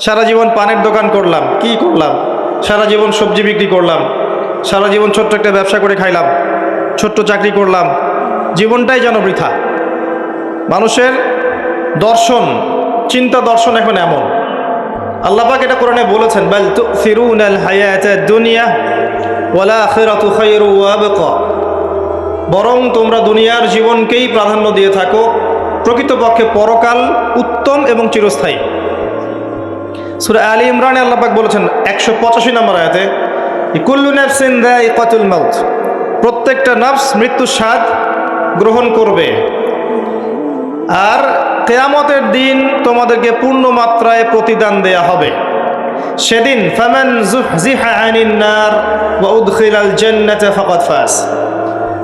সারা জীবন পানের দোকান করলাম, কি করলাম? সারা জীবন সবজি বিক্রি করলাম, সারা জীবন ছোট্ট একটা ব্যবসা করে খাইলাম, ছোট্ট চাকরি করলাম, জীবনটাই যেন বৃথা। মানুষের দর্শন, চিন্তা দর্শন এখন এমন। আল্লাহ পাক এটা কোরআনে বলেছেন, বাল তুসিরুনাল হায়াতাদ দুনিয়া ওয়াল আখিরাতু খায়রু ওয়া আবকা। বরং তোমরা দুনিয়ার জীবনকেই প্রাধান্য দিয়ে থাকো, প্রকৃতপক্ষে পরকাল উত্তম এবং চিরস্থায়ী। সূরা আলী ইমরানে আল্লাহ পাক বলেছেন 185 নম্বর আয়াতে, কুল্লু নাফসিন যায়িকাতুল মাউত, প্রত্যেকটা নফস মৃত্যুর স্বাদ গ্রহণ করবে। আর কিয়ামতের দিন তোমাদেরকে পূর্ণ মাত্রায় প্রতিদান দেয়া হবে। সেদিন ফামান যুহজিহা আনিন নার ওয়া উদখিলাল জান্নাতা ফাকাদ ফাজ।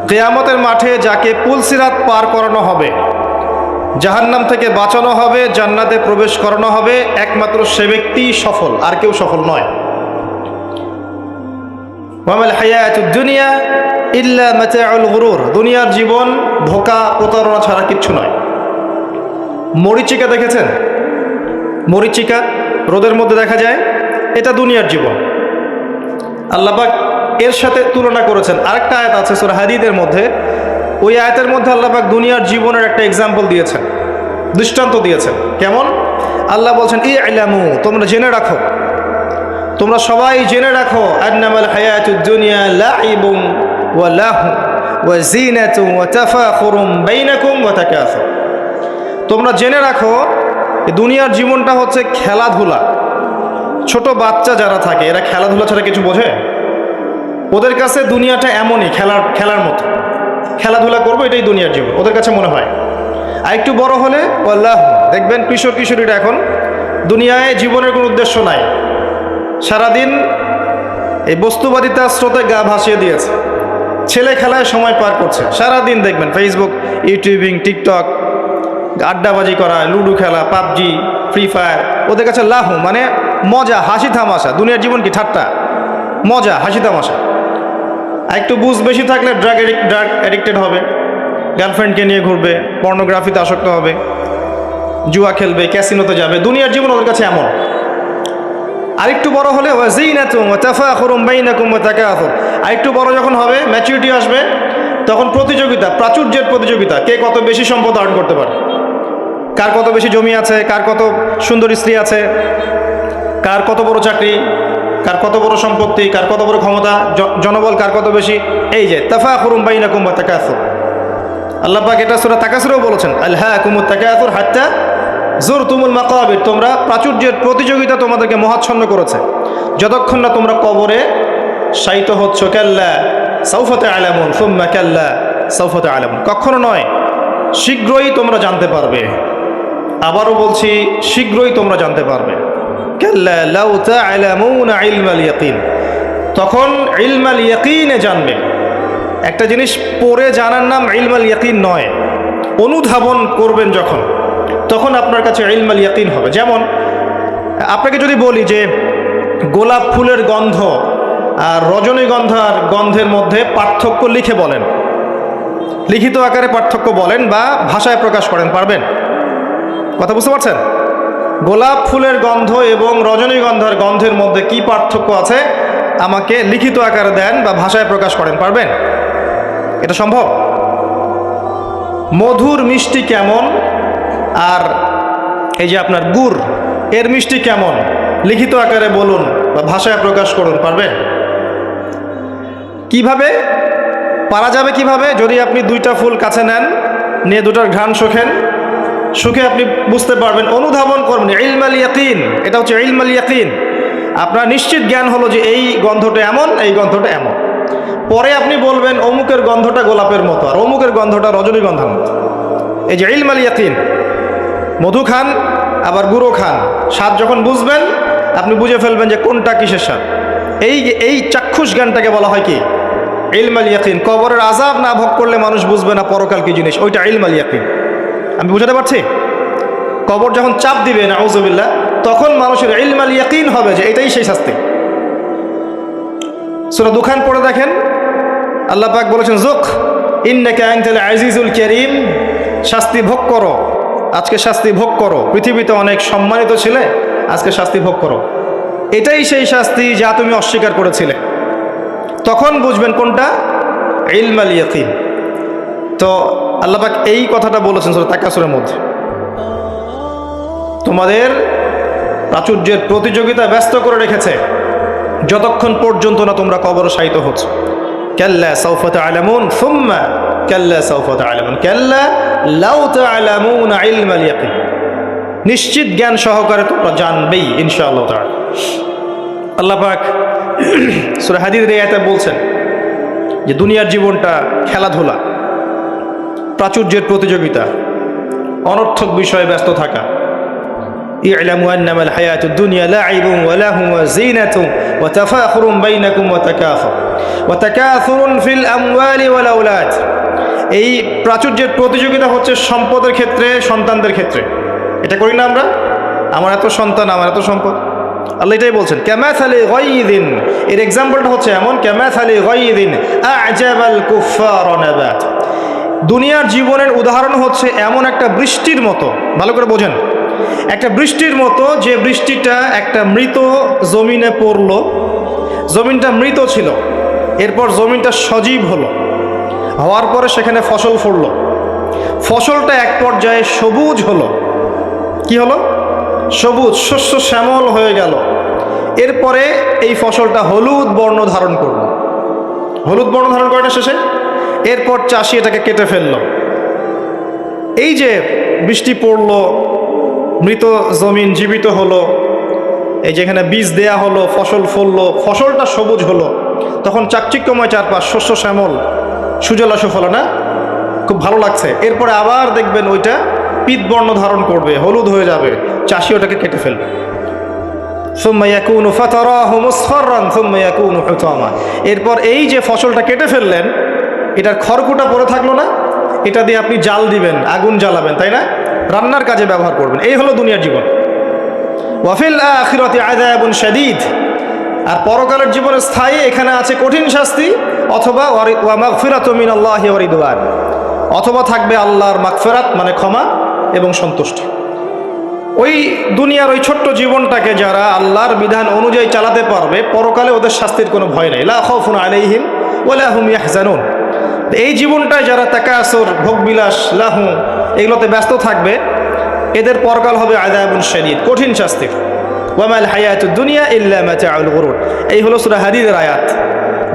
কিয়ামতের মাঠে যাকে পুলসিরাত পার করানো হবে, জাহান্নাম থেকে বাঁচানো হবে, জান্নাতে প্রবেশ করানো হবে, একমাত্র সে ব্যক্তি সফল, আর কেউ সফল নয়। ওয়ামাল হায়াতুদ দুনিয়া ইল্লা মাতাউল গুরুর, দুনিয়ার জীবন ধোঁকা প্রতারণা ছাড়া কিচ্ছু নয়। মরিচিকা দেখেছেন? মরিচিকা রোদের মধ্যে দেখা যায়, এটা দুনিয়ার জীবন। আল্লাহ পাক এর সাথে তুলনা করেছেন। আরেকটা আয়াত আছে সূরা হাদীদের মধ্যে, ওই আয়াতের মধ্যে আল্লাহ পাক দুনিয়ার জীবনের একটা এক্সাম্পল দিয়েছেন, দৃষ্টান্ত দিয়েছেন। কেমন? আল্লাহ বলছেন, ই'লামু, তোমরা জেনে রাখো, তোমরা সবাই জেনে রাখো, আন্নামাল হায়াতুদ দুনিয়া লাইবুন ওয়া লাহু ওয়া জিনাতুন ওয়া তাফাখুরুম বাইনাকুম ওয়া তাকাসুর। তোমরা জেনে রাখো দুনিয়ার জীবনটা হচ্ছে খেলাধুলা। ছোট বাচ্চা যারা থাকে এরা খেলাধুলা ছাড়া কিছু বোঝে? ওদের কাছে দুনিয়াটা এমনই, খেলার মতো, খেলাধুলা করবো, এটাই দুনিয়ার জীবন ওদের কাছে মনে হয়। আর একটু বড় হলে আল্লাহ, দেখবেন কিশোর কিশোরীরা এখন দুনিয়ায় জীবনের কোনো উদ্দেশ্য নাই, সারাদিন এই বস্তুবাদিতার স্রোতে গা ভাসিয়ে দিয়েছে, ছেলে খেলায় সময় পার করছে। সারাদিন দেখবেন ফেসবুক, ইউটিউবিং, টিকটক, আড্ডাবাজি করা, লুডো খেলা, পাবজি, ফ্রি ফায়ার, ওদের কাছে লাহু মানে মজা, হাসি তামাশা। দুনিয়ার জীবন কি? ঠাট্টা, মজা, হাসি তামাশা। আর একটু বুঝ বেশি থাকলে ড্রাগ অ্যাডিক্টেড হবে, গার্লফ্রেন্ডকে নিয়ে ঘুরবে, পর্নোগ্রাফিতে আসক্ত হবে, জুয়া খেলবে, ক্যাসিনোতে যাবে। দুনিয়ার জীবন ওদের কাছে এমন। আরেকটু বড় হলে ওয়াজিনাতুম ওয়া তাফাখুরুম বাইনাকুম ওয়া তাকাসুর, আরেকটু বড় যখন হবে, ম্যাচুরিটি আসবে, তখন প্রতিযোগিতা, প্রাচুর্যের প্রতিযোগিতা, কে কত বেশি সম্পদ অর্জন করতে পারে, কার কত বেশি জমি আছে, কার কত সুন্দর স্ত্রী আছে, কার কত বড় চাকরি, কার কত বড় সম্পত্তি, কার কত বড় ক্ষমতা, জনবল কার কত বেশি। এই যে তাফাখুরুম বাইনাকুম ওয়া তাকাসুর, আল্লাহ পাক এটা সূরা তাকাসুরেও বলেছেন, আলহাকুমুত তাকাসুর হাত্তা যুরতুমুল মাকাবির, তোমরা প্রাচুর্যের প্রতিযোগিতা তোমাদেরকে মোহাচ্ছন্ন করেছে যতক্ষণ না তোমরা কবরে শায়িত হচ্ছ। কাল্লা সাউফা তা'লামুন সুম্মা কাল্লা সাউফা তা'লামুন, কখনো নয়, শীঘ্রই তোমরা জানতে পারবে। আবারও বলছি, শীঘ্রই তোমরা জানতে পারবে। কাল্লা লাউ তা'লামুনা ইলমাল ইয়াকিন, তখন ইলমাল ইয়াকিনে জানবে। একটা জিনিস পড়ে জানার নাম ইলমাল ইয়াকিন নয়, অনুধাবন করবেন যখন, তখন আপনার কাছে ইলমাল ইয়াকিন হবে। যেমন আপনাকে যদি বলি যে গোলাপ ফুলের গন্ধ আর রজনীগন্ধার গন্ধের মধ্যে পার্থক্য লিখে বলেন, লিখিত আকারে পার্থক্য বলেন বা ভাষায় প্রকাশ করেন, পারবেন? কথা বুঝতে পারছেন? গোলাপ ফুলের গন্ধ এবং রজনীগন্ধার গন্ধের মধ্যে কি পার্থক্য আছে আমাকে লিখিত আকারে দেন বা ভাষায় প্রকাশ করেন, পারবেন? এটা সম্ভব? মধুর মিষ্টি কেমন আর এই যে আপনার গুড়, এর মিষ্টি কেমন, লিখিত আকারে বলুন বা ভাষায় প্রকাশ করুন, পারবেন? কিভাবে পারা যাবে? কিভাবে? যদি আপনি দুইটা ফুল কাছে নেন, নিয়ে দুটার ঘ্রাণ শোকেন, শুকে আপনি বুঝতে পারবেন, অনুধাবন করবেন। ইলমাল ইয়াকিন, এটা হচ্ছে ইলমাল ইয়াকিন। আপনার নিশ্চিত জ্ঞান হলো যে এই গন্ধটা এমন, এই গন্ধটা এমন। পরে আপনি বলবেন অমুকের গন্ধটা গোলাপের মতো আর অমুকের গন্ধটা রজনীগন্ধার মতো। এই যে ইলমাল ইয়াকিন, মধু খান আবার গুঁড়ো খান, স্বাদ যখন বুঝবেন আপনি বুঝে ফেলবেন যে কোনটা কিসের স্বাদ। এই চাক্ষুষ জ্ঞানটাকে বলা হয় কি? ইলমাল ইয়াকিন। কবরের আযাব না ভোগ করলে মানুষ বুঝবে না পরকাল কি জিনিস, ওইটা ইলমাল ইয়াকিন। আমি বুঝাতে পারছি? কবর যখন চাপ দিবে নাউযুবিল্লাহ, তখন মানুষের ইলমাল ইয়াকিন হবে যে এটাই সেই শাস্তি। সূরা দুখান পড়ে দেখেন, আল্লাহ পাক বলেছেন, যুক ইন্নাকা আনতাল আজিজুল কারীম, শাস্তি ভোগ করো, আজকে শাস্তি ভোগ করো। পৃথিবীতে অনেক সম্মানিত ছিলে, আজকে শাস্তি ভোগ করো। এটাই সেই শাস্তি যা তুমি অস্বীকার করেছিলে। তখন বুঝবেন কোনটা ইলমাল ইয়াকিন। তো আল্লাহ পাক এই কথাটা বলেছেন সূরা তাকাসুরের মধ্যে, তোমাদের প্রাচুর্যের প্রতিযোগিতা ব্যস্ত করে রেখেছে যতক্ষণ পর্যন্ত না তোমরা কবরে শায়িত হচ্ছ। কাল্লা সাউফা তা'লামুন সুম্মা কাল্লা সাউফা তা'লামুন কাল্লা লাউ তা'লামুন ইলমাল ইয়াকিন। নিশ্চিত জ্ঞান সহকারে তোমরা জানবেই ইনশাআল্লাহ তাআলা। আল্লাহ পাক সূরা হাদীদের এই আয়াতে বলছেন যে দুনিয়ার জীবনটা খেলাধুলা, প্রাচুর্যের প্রতিযোগিতা, অনর্থক বিষয়ে ব্যস্ত থাকা। ই'লামু আন্নামাল হায়াতুদ দুনিয়া লা'ibun ওয়া লাহুন ওয়া যিনাতুন ওয়া তাফাখুরুন বাইনাকুম ওয়া তাকাসুরুন ফিল আমওয়ালি ওয়াল আওলাদ। এই প্রাচুর্যের প্রতিযোগিতা হচ্ছে সম্পদের ক্ষেত্রে, সন্তানদের ক্ষেত্রে। এটা করি না আমরা? আমার এত সন্তান, আমার এত সম্পদ। আল্লাহ এটাই বলছেন, কামাসালি গায়যিন, এর এক্সাম্পলটা হচ্ছে এমন, কামাসালি গায়যিন আ'জাবাল কুফফার নাবাত। দুনিয়ার জীবনের উদাহরণ হচ্ছে এমন একটা বৃষ্টির মতো, ভালো করে বোঝেন, একটা বৃষ্টির মতো যে বৃষ্টিটা একটা মৃত জমিনে পড়লো। জমিনটা মৃত ছিল, এরপর জমিনটা সজীব হলো, হওয়ার পরে সেখানে ফসল ফলল। ফসলটা এক পর্যায়ে সবুজ হলো। কি হলো? সবুজ, শস্য শ্যামল হয়ে গেল। এরপরে এই ফসলটা হলুদ বর্ণ ধারণ করল। হলুদ বর্ণ ধারণ করে না শেষে? এরপর চাষি এটাকে কেটে ফেলল। এই যে বৃষ্টি পড়লো, মৃত জমিন জীবিত হলো, এই যেখানে বীজ দেয়া হলো, ফসল ফললো, ফসলটা সবুজ হলো, তখন চাকচিক্যময় চারপাশ, শস্য শ্যামল, সুজলা সুফলা, না? খুব ভালো লাগছে। এরপরে আবার দেখবেন ওইটা পিত বর্ণ ধারণ করবে, হলুদ হয়ে যাবে, চাষি ওটাকে কেটে ফেলবে। সুম্মা ইয়াকুনু ফাতারাহু মুসফাররান সুম্মা ইয়াকুনু হুতামা। এরপর এই যে ফসলটা কেটে ফেললেন, এটার খড়কুটা পড়ে থাকলো না? এটা দিয়ে আপনি জাল দিবেন, আগুন জ্বালাবেন, তাই না? রান্নার কাজে ব্যবহার করবেন। এই হলো দুনিয়ার জীবন। ওয়া ফিল আখিরাতি আযাবুন শাদীদ, আর পরকালের জীবনে স্থায়ী, এখানে আছে কঠিন শাস্তি, অথবা ওয়া মাগফিরাতু মিনাল্লাহি ওয়া রিদওয়ান, অথবা থাকবে আল্লাহর মাগফিরাত মানে ক্ষমা এবং সন্তুষ্টি। ওই দুনিয়ার ওই ছোট্ট জীবনটাকে যারা আল্লাহর বিধান অনুযায়ী চালাতে পারবে, পরকালে ওদের শাস্তির কোনো ভয় নেই। লা খাউফুন আলাইহিম ওয়া লা হুম ইয়াহজানুন। এই জীবনটায় যারা তাকাসুর, ভোগবিলাস, লাহু, এগুলোতে ব্যস্ত থাকবে, এদের পরকাল হবে আযাবুন শাদীদ, কঠিন শাস্তির। ওয়া মাল হায়াতুদ দুনিয়া ইল্লা মাতাউল গুরুর। এই হলো সূরা হাদীদের আয়াত।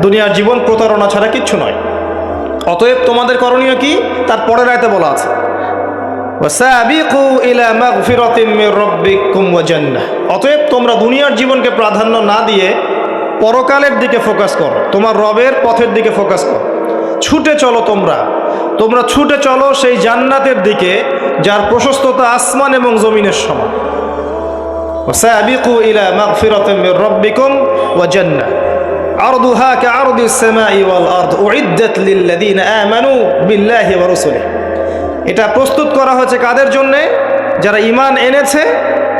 দুনিয়ার জীবন প্রতারণা ছাড়া কিচ্ছু নয়। অতএব তোমাদের করণীয় কি? তার পরের আয়াতে বলা আছে, ওয়াসাবিকু ইলা মাগফিরাতিম মির রাব্বিকুম ওয়া জান্নাহ। অতএব তোমরা দুনিয়ার জীবনকে প্রাধান্য না দিয়ে পরকালের দিকে ফোকাস করো, তোমার রবের পথের দিকে ফোকাস করো। ছুটে চলো, তোমরা ছুটে চলো সেই জান্নাতের দিকে যার প্রশস্ততা আসমান এবং জমিনের সমান। ওয়াসাবিকু ইলা মাগফিরাতিম মির রাব্বিকুম ওয়া জান্নাহ আরদুহা কাআরদিস সামাই ওয়াল আরদ উইদ্দাত লিল্লাযিনা আমানু বিল্লাহি ওয়া রাসূলিহি। এটা প্রস্তুত করা হয়েছে কাদের জন্যে? যারা ঈমান এনেছে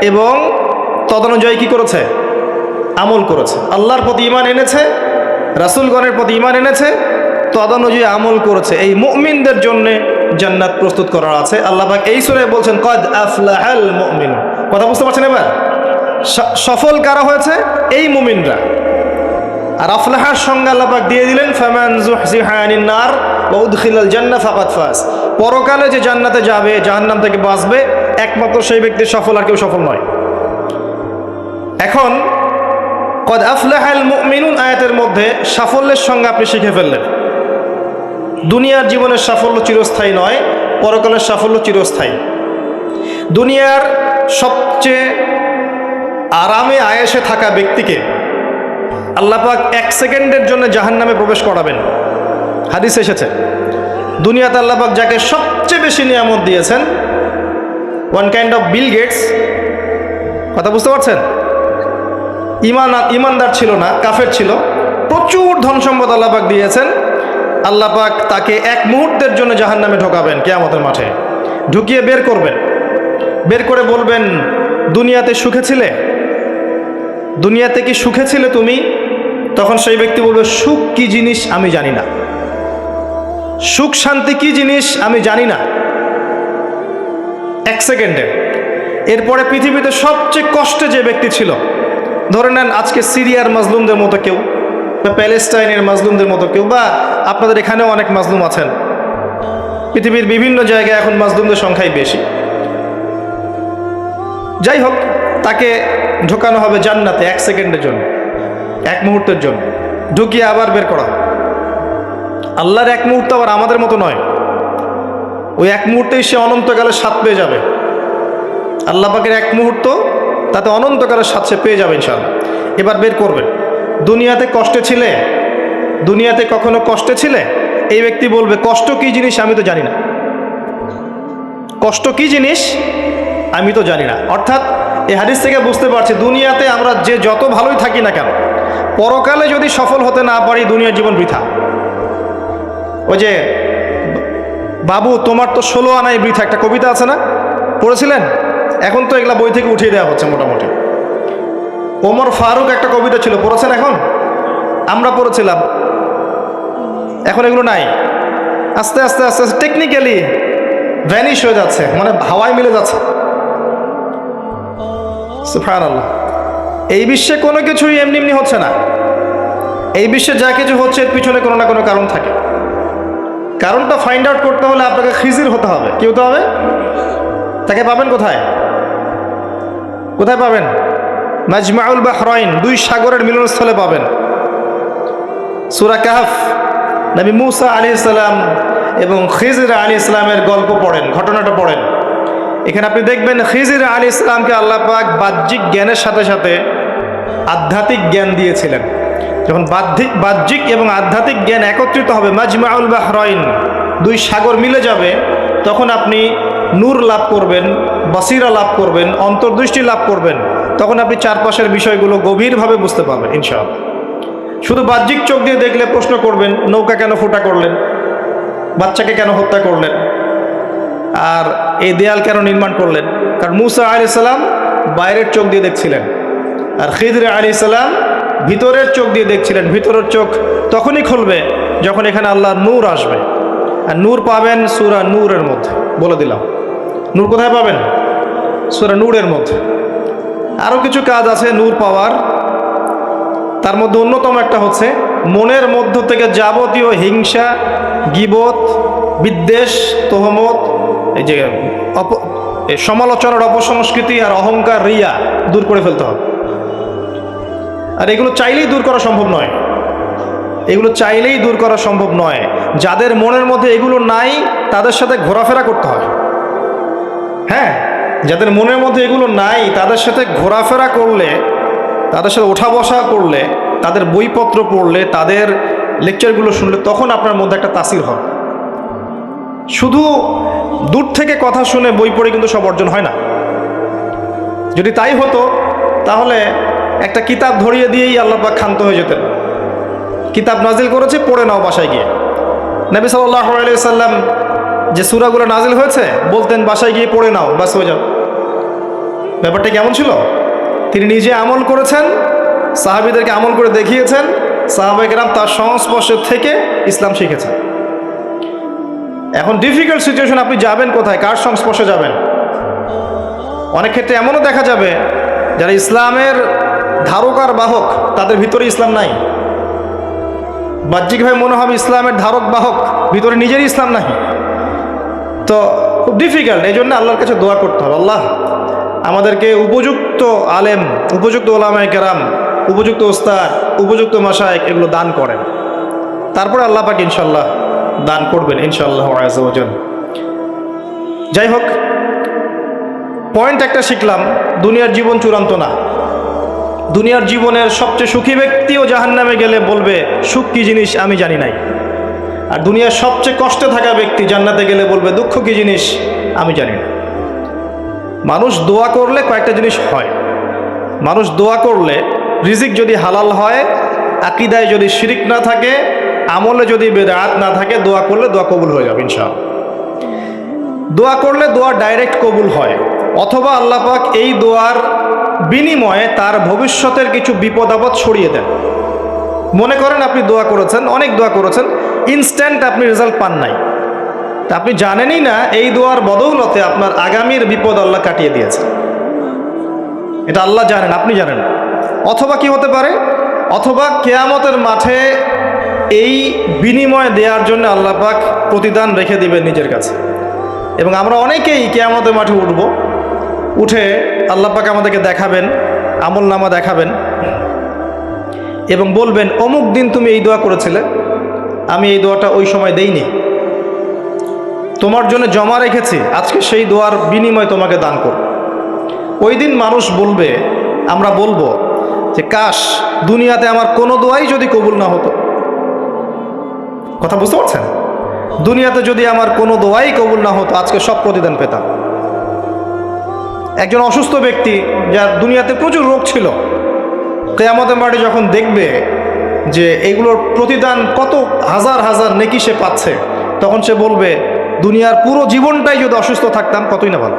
এবং তদনুযায়ী কি করেছে? আমল করেছে। আল্লাহর প্রতি ঈমান এনেছে, রাসূলগণের প্রতি ঈমান এনেছে, তদনুযায়ী আমল করেছে। এই মুমিনদের জন্যে জান্নাত প্রস্তুত করা আছে। আল্লাহ পাক এই সূরায় বলছেন কদ আফলাহাল মুমিনুন। কথা বুঝতে পারছেন এবার? সফল কারা হয়েছে? এই মুমিনরা। আর আফলাহার সংজ্ঞা আল্লাহ পাক দিয়ে দিলেন, ফামান যুহজিহা আনিন নার ওয়া উদখিলাল জান্নাহ ফাকাদ ফাজ। পরকালে যে জান্নাতে যাবে, জাহান্নাম থেকে বাঁচবে, একমাত্র সেই ব্যক্তি সফল, আর কেউ সফল নয়। এখন কদ আফলাহাল মুমিনুন আয়াতের মধ্যে সাফল্যের সংজ্ঞা আপনি শিখে ফেললেন। দুনিয়ার জীবনের সাফল্য চিরস্থায়ী নয়, পরকালের সাফল্য চিরস্থায়ী। দুনিয়ার সবচেয়ে আরামে আয়েশে থাকা ব্যক্তিকে আল্লাহ পাক 1 সেকেন্ডের জন্য জাহান্নামে প্রবেশ করাবেন। হাদিস এসেছে, দুনিয়াতে আল্লাহ পাক যাকে সবচেয়ে বেশি নিয়ামত দিয়েছেন, one kind of Bill Gates. কথা বুঝতে পারছেন? ইমানদার ছিল না, কাফের ছিল, প্রচুর ধন সম্পদ আল্লাহ পাক দিয়েছেন। আল্লাহ পাক তাকে 1 মুহূর্তের জন্য জাহান্নামে ঢোকাবেন কিয়ামতের মাঠে, ঢুকিয়ে বের করবেন। বের করে বলবেন, দুনিয়াতে সুখে ছিলে? দুনিয়াতে কি সুখে ছিলে তুমি? তখন সেই ব্যক্তি বলবে, সুখ কি জিনিস আমি জানি না, সুখ শান্তি কি জিনিস আমি জানি না। 1 সেকেন্ডে এরপরে পৃথিবীতে সবচেয়ে কষ্টে যে ব্যক্তি ছিল, ধরে নেন আজকে সিরিয়ার মাজলুমদের মতো কেউ, বা প্যালেস্টাইনের মাজলুমদের মতো কেউ, বা আপনাদের এখানেও অনেক মাজলুম আছেন। পৃথিবীর বিভিন্ন জায়গায় এখন মাজলুমদের সংখ্যাই বেশি। যাই হোক, তাকে ঢোকানো হবে জান্নাতে 1 সেকেন্ডের জন্য, 1 মুহূর্তের জন্য, ঢুকিয়ে আবার বের করা। আল্লাহর 1 মুহূর্ত আবার আমাদের মতো নয়। ওই 1 মুহূর্তেই সে অনন্তকালের স্বাদ পেয়ে যাবে। আল্লাহ পাকের 1 মুহূর্ত, তাতে অনন্তকালের স্বাদ সে পেয়ে যাবে ইনশাআল্লাহ। এবার বের করবেন। দুনিয়াতে কষ্টে ছিলে? দুনিয়াতে কখনো কষ্টে ছিলে? এই ব্যক্তি বলবে, কষ্ট কি জিনিস আমি তো জানি না। কষ্ট কি জিনিস আমি তো জানি না। অর্থাৎ এই হাদিস থেকে বুঝতে পারছি, দুনিয়াতে আমরা যে যত ভালোই থাকি না কেন, পরকালে যদি সফল হতে না পারি, দুনিয়ার জীবন বৃথা। ওই যে বাবু তোমার তো 16 আনাই বৃথা, একটা কবিতা আছে না, পড়েছিলেন? এখন তো এগুলা বই থেকে উঠিয়ে দেওয়া হচ্ছে মোটামুটি। ওমর ফারুক একটা কবিতা ছিল, পড়েছেন? এখন আমরা পড়েছিলাম, এখন এগুলো নাই। আস্তে আস্তে আস্তে আস্তে টেকনিক্যালি ভ্যানিশ হয়ে যাচ্ছে, মানে হাওয়ায় মিলে যাচ্ছে। সুবহানাল্লাহ। এই বিশ্বে কোনো কিছুই এমনি এমনি হচ্ছে না। এই বিশ্বে যা কিছু হচ্ছে এর পিছনে কোনো না কোনো কারণ থাকে। কারণটা ফাইন্ড আউট করতে হলে আপনাকে খিজির হতে হবে। কি হতে হবে? তাকে পাবেন কোথায়? কোথায় পাবেন? মাজমাউল বাহরাইন, 2 সাগরের মিলনস্থলে পাবেন। সূরা কাহফ, নবী মুসা আলাইহিস সালাম এবং খিজির আলাইহিস সালামের গল্প পড়েন, ঘটনাটা পড়েন। এখানে আপনি দেখবেন খিজির আলাইহিস সালামকে আল্লাহ পাক বাহ্যিক জ্ঞানের সাথে সাথে আধ্যাত্মিক জ্ঞান দিয়েছিলেন। যখন বাহ্যিক এবং আধ্যাত্মিক জ্ঞান একত্রিত হবে, মাজমাউল বাহরাইন, 2 সাগর মিলে যাবে, তখন আপনি নূর লাভ করবেন, বাসিরা লাভ করবেন, অন্তর্দৃষ্টি লাভ করবেন। তখন আপনি চারপাশের বিষয়গুলো গভীরভাবে বুঝতে পারবেন ইনশাআল্লাহ। শুধু বাহ্যিক চোখ দিয়ে দেখলে প্রশ্ন করবেন, নৌকা কেন ফুটা করলেন, বাচ্চাকে কেন হত্যা করলেন, আর এই দেয়াল কেন নির্মাণ করলেন? কারণ মুসা আলাইহিস সালাম বাইরের চোখ দিয়ে দেখছিলেন, আর খিজির আলাইহিস সালাম ভিতরের চোখ দিয়ে দেখছিলেন। ভিতরের চোখ তখনই খুলবে যখন এখানে আল্লাহর নূর আসবে। আর নূর পাবেন সূরা নূরের মধ্যে, বলে দিলাম। নূর কোথায় পাবেন? সূরা নূরের মধ্যে। আরও কিছু কাজ আছে নূর পাওয়ার, তার মধ্যে অন্যতম একটা হচ্ছে মনের মধ্য থেকে যাবতীয় হিংসা, গীবত, বিদ্বেষ, তোহমত, এই যে সমালোচনার অপসংস্কৃতি আর অহংকার, রিয়া দূর করে ফেলতে হবে। আর এগুলো চাইলেই দূর করা সম্ভব নয়। এগুলো চাইলেই দূর করা সম্ভব নয়। যাদের মনের মধ্যে এগুলো নাই তাদের সাথে ঘোরাফেরা করতে হয়। হ্যাঁ, যাদের মনের মধ্যে এগুলো নাই তাদের সাথে ঘোরাফেরা করলে, তাদের সাথে ওঠা বসা করলে, তাদের বইপত্র পড়লে, তাদের লেকচারগুলো শুনলে, তখন আপনার মধ্যে একটা তাসির হয়। শুধু দূর থেকে কথা শুনে বই পড়ে কিন্তু সব অর্জন হয় না। যদি তাই হতো তাহলে একটা কিতাব ধরিয়ে দিয়েই আল্লাহ পাক ক্ষান্ত হয়ে যেতেন। কিতাব নাজিল করেছে, পড়ে নাও বাসায় গিয়ে। নবী সাল্লাল্লাহু আলাইহি সাল্লাম যে সূরাগুলো নাজিল হয়েছে বলতেন, বাসায় গিয়ে পড়ে নাও, বাস হয়ে যাও। ব্যাপারটা কেমন ছিল? তিনি নিজে আমল করেছেন, সাহাবীদেরকে আমল করে দেখিয়েছেন, সাহাবায়ে কেরাম তার সংস্পর্শে থেকে ইসলাম শিখেছেন। এখন ডিফিকাল্ট সিচুয়েশন, আপনি যাবেন কোথায়, কার সংস্পর্শে যাবেন? অনেক ক্ষেত্রে এমনও দেখা যাবে যারা ইসলামের ধারক আর বাহক, তাদের ভিতরে ইসলাম নাই। বাহ্যিকভাবে মনে হবে ইসলামের ধারক বাহক, ভিতরে নিজেরই ইসলাম নাই। তো খুব ডিফিকাল্ট। এই জন্য আল্লাহর কাছে দোয়া করতে হবে, আল্লাহ আমাদেরকে উপযুক্ত আলেম, উপযুক্ত ওলামায়ে কেরাম, উপযুক্ত ওস্তাদ, উপযুক্ত মাশায়েখ এগুলো দান করেন। তারপরে আল্লাহ পাক ইনশাআল্লাহ দান করবেন ইনশাআল্লাহ আযজা ওয়া জাল। যাই হোক, পয়েন্ট একটা শিখলাম, দুনিয়ার জীবন চূড়ান্ত না। দুনিয়ার জীবনের সবচেয়ে সুখী ব্যক্তিও জাহান্নামে গেলে বলবে, সুখ কি জিনিস আমি জানি নাই। আর দুনিয়ার সবচেয়ে কষ্টে থাকা ব্যক্তি জান্নাতে গেলে বলবে, দুঃখ কি জিনিস আমি জানি না। মানুষ দোয়া করলে কয়েকটা জিনিস হয়। মানুষ দোয়া করলে রিজিক যদি হালাল হয়, আকীদায় যদি শিরিক না থাকে, আমলে যদি বেদাত না থাকে, দোয়া করলে দোয়া কবুল হয়ে যাবে ইনশাআল্লাহ। দোয়া করলে দোয়া ডাইরেক্ট কবুল হয়, অথবা আল্লাহ পাক এই দোয়ার বিনিময়ে তার ভবিষ্যতের কিছু বিপদ আপদ ছড়িয়ে দেন। মনে করেন আপনি দোয়া করেছেন, অনেক দোয়া করেছেন, ইনস্ট্যান্ট আপনি রেজাল্ট পান নাই, তা আপনি জানেনই না এই দোয়ার বদৌলতে আপনার আগামীর বিপদ আল্লাহ কাটিয়ে দিয়েছে। এটা আল্লাহ জানেন, আপনি জানেন। অথবা কি হতে পারে, অথবা কিয়ামতের মাঠে এই বিনিময় দেওয়ার জন্য আল্লাহ পাক প্রতিদান রেখে দিবেন নিজের কাছে। এবং আমরা অনেকেই কিয়ামতের মাঠে উঠব, উঠে আল্লাহ পাক আমাদেরকে দেখাবেন, আমল নামা দেখাবেন এবং বলবেন অমুক দিন তুমি এই দোয়া করেছিলে, আমি এই দোয়াটা ওই সময় দেইনি, তোমার জন্য জমা রেখেছি, আজকে সেই দোয়ার বিনিময় তোমাকে দান করব। ওই দিন মানুষ বলবে, আমরা বলবো যে কাশ দুনিয়াতে আমার কোনো দোয়াই যদি কবুল না হতো। কথা বুঝতে পারছেন? দুনিয়াতে যদি আমার কোনো দোয়াই কবুল না হতো, আজকে সব প্রতিদান পেতাম। একজন অসুস্থ ব্যক্তি, যার দুনিয়াতে প্রচুর রোগ ছিল, কিয়ামতের মাঠে যখন দেখবে যে এগুলোর প্রতিদান কত হাজার হাজার নেকি সে পাচ্ছে, তখন সে বলবে দুনিয়ার পুরো জীবনটাই যদি অসুস্থ থাকতাম কতই না ভালো।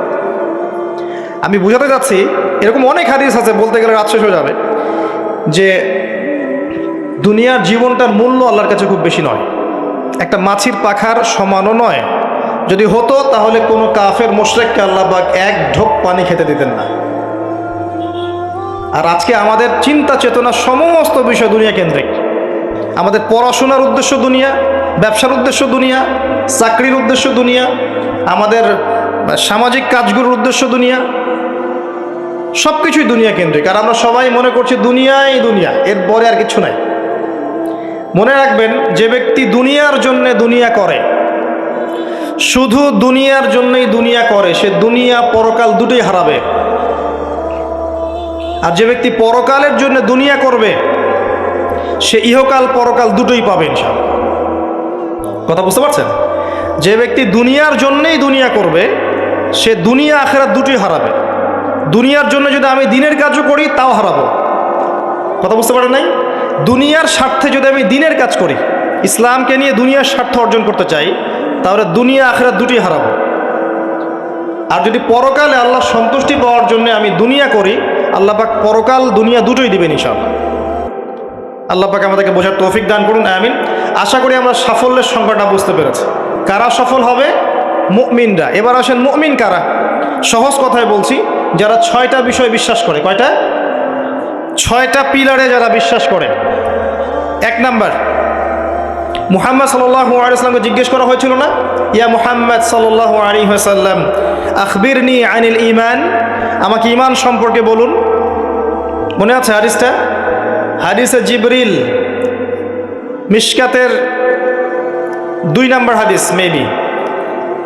আমি বুঝাতে যাচ্ছি, এরকম অনেক হাদিস আছে, বলতে গেলে রাত শেষ হয়ে যাবে, যে দুনিয়ার জীবনটার মূল্য আল্লাহর কাছে খুব বেশি নয়, একটা মাছির পাখার সমানও নয়। যদি হতো তাহলে কোনো কাফের মুশরিককে আল্লাহ পাক এক ঢোক পানি খেতে দিতেন না। আর আজকে আমাদের চিন্তা চেতনা সমস্ত বিষয় দুনিয়া কেন্দ্রিক। আমাদের পড়াশোনার উদ্দেশ্য দুনিয়া, ব্যবসার উদ্দেশ্য দুনিয়া, চাকরির উদ্দেশ্য দুনিয়া, আমাদের সামাজিক কাজগুলোর উদ্দেশ্য দুনিয়া, সব কিছুই দুনিয়া কেন্দ্রিক। আর আমরা সবাই মনে করছি দুনিয়াই দুনিয়া, এরপরে আর কিছু নাই। মনে রাখবেন, যে ব্যক্তি দুনিয়ার জন্য দুনিয়া করে, শুধু দুনিয়ার জন্যই দুনিয়া করে, সে দুনিয়া পরকাল দুটোই হারাবে। আর যে ব্যক্তি পরকালের জন্য দুনিয়া করবে, সে ইহকাল পরকাল দুটোই পাবে ইনশাআল্লাহ। কথা বুঝতে পারছেন? যে ব্যক্তি দুনিয়ার জন্যই দুনিয়া করবে, সে দুনিয়া আখিরাত দুটোই হারাবে। দুনিয়ার জন্য যদি আমি দিনের কাজও করি তাও হারাবো। কথা বুঝতে পারেন নাই? দুনিয়ার স্বার্থে যদি আমি দিনের কাজ করি, ইসলামকে নিয়ে দুনিয়ার স্বার্থ অর্জন করতে চাই, তাহলে দুনিয়া আখিরাত দুটোই হারাবো। আর যদি পরকালে আল্লাহ সন্তুষ্টি পাওয়ার জন্য আমি দুনিয়া করি, আল্লাহ পাক পরকাল দুনিয়া দুটোই দিবেন ইনশাআল্লাহ। আল্লাহ পাক আমাদেরকে বোঝার তৌফিক দান করুন, আমিন। আশা করি আমরা সাফল্যের সংজ্ঞাটা বুঝতে পেরেছি। কারা সফল হবে? মুমিনরা। এবার আসেন, মুমিন কারা? সহজ কথায় বলছি, যারা 6টা বিষয় বিশ্বাস করে। কয়টা? 6টা পিলারে যারা বিশ্বাস করে। 1 নাম্বার, মুহাম্মদ সাল্লাল্লাহু আলাইহি ওয়াসাল্লামকে জিজ্ঞেস করা হয়েছিল না, ইয়া মুহাম্মদ সাল্লাল্লাহু আলাইহি ওয়াসাল্লাম আখবিরনি আনিল ঈমান, আমাকে ঈমান সম্পর্কে বলুন। মনে আছে হাদিসটা? হাদিসে জিবরিল, মিশকাতের 2 নম্বর হাদিস মেবি,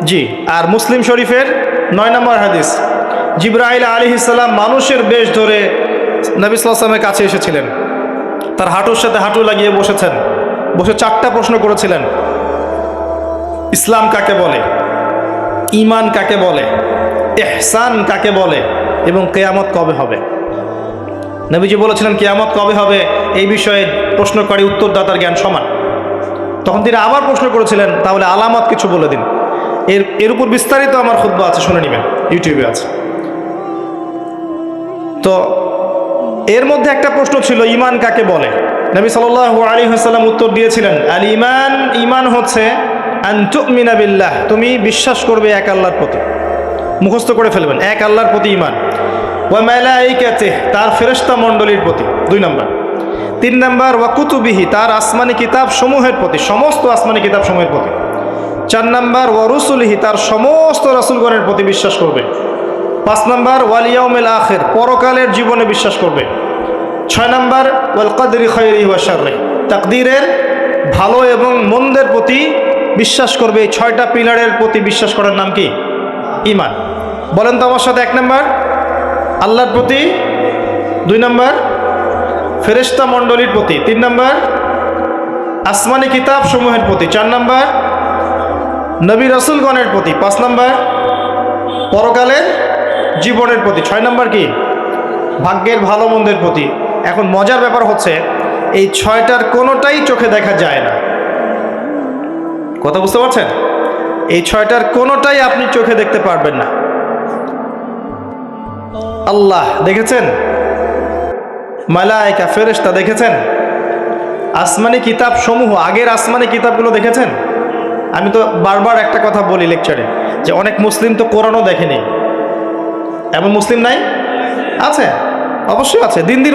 জি। আর মুসলিম শরীফের 9 নম্বর হাদিস। জিবরাইল আলাইহিস সালাম মানুষের বেশ ধরে নবী সাল্লাল্লাহু আলাইহি ওয়াসাল্লামের কাছে এসেছিলেন, তার হাঁটুর সাথে হাঁটু লাগিয়ে বসেছেন, বসে 4টা প্রশ্ন করেছিলেন। ইসলাম কাকে বলে, ঈমান কাকে বলে, ইহসান কাকে বলে, এবং কিয়ামত কবে হবে। নবীজি বলেছিলেন কিয়ামত কবে হবে এই বিষয়ে প্রশ্নকারী উত্তরদাতার জ্ঞান সমান। তখন তিনি আবার প্রশ্ন করেছিলেন, তাহলে আলামত কিছু বলে দিন। এর উপর বিস্তারিত আমার খুতবা আছে, শুনে নেবেন, ইউটিউবে আছে। তো এর মধ্যে একটা প্রশ্ন ছিল, ঈমান কাকে বলে। নবী সাল্লাল্লাহু আলাইহি ওয়াসাল্লাম উত্তর দিয়েছিলেন, আল ঈমান, ঈমান হচ্ছে আন তুমিনা বিল্লাহ, তুমি বিশ্বাস করবে এক আল্লাহর প্রতি। মুখস্থ করে ফেলবেন, এক আল্লাহর প্রতি ঈমান। ওয়া মালাইকাতিহি, তার ফেরেশতা মণ্ডলীর প্রতি 2 নম্বর। 3 নম্বর, ওয়া কুতুবিহি, তার আসমানি কিতাব সমূহের প্রতি, সমস্ত আসমানি কিতাব সমূহের প্রতি। 4 নম্বর, ওয়া রুসুলিহি, তার সমস্ত রাসূলগণের প্রতি বিশ্বাস করবে। 5 নম্বর, ওয়াল ইয়াউমিল আখির, পরকালের জীবনে বিশ্বাস করবে। 6 নম্বর, ওয়াল কদরি খায়রিহি ওয়া শাররিহি, তাকদীরের ভালো এবং মন্দের প্রতি বিশ্বাস করবে। এই 6টা পিলারের প্রতি বিশ্বাস করার নাম কি? ঈমান। বলেন তো আমার সাথে। 1 নম্বর আল্লাহর প্রতি, 2 নম্বর ফেরেশতা মণ্ডলীর প্রতি, 3 নম্বর আসমানি কিতাব সমূহের প্রতি, 4 নম্বর নবী রাসূলগণের প্রতি, 5 নম্বর পরকালের জীবনের প্রতি, 6 নম্বর কি? ভাগ্যের ভালো মন্দের প্রতি। এখন মজার ব্যাপার হচ্ছে, এই 6টার কোনোটাই চোখে দেখা যায় না। কথা বুঝতে পারছেন? এই 6টার কোনোটাই আপনি চোখে দেখতে পারবেন না। আল্লাহ দেখেছেন, মালায়েকা ফেরেশতা দেখেছেন, আসমানি কিতাব সমূহ, আগের আসমানি কিতাবগুলো দেখেছেন। আমি তো বারবার একটা কথা বলি লেকচারে, যে অনেক মুসলিম তো কোরআনও দেখেনি। এমন মুসলিম নাই? আছে। অবশ্যই আছে, দিন দিন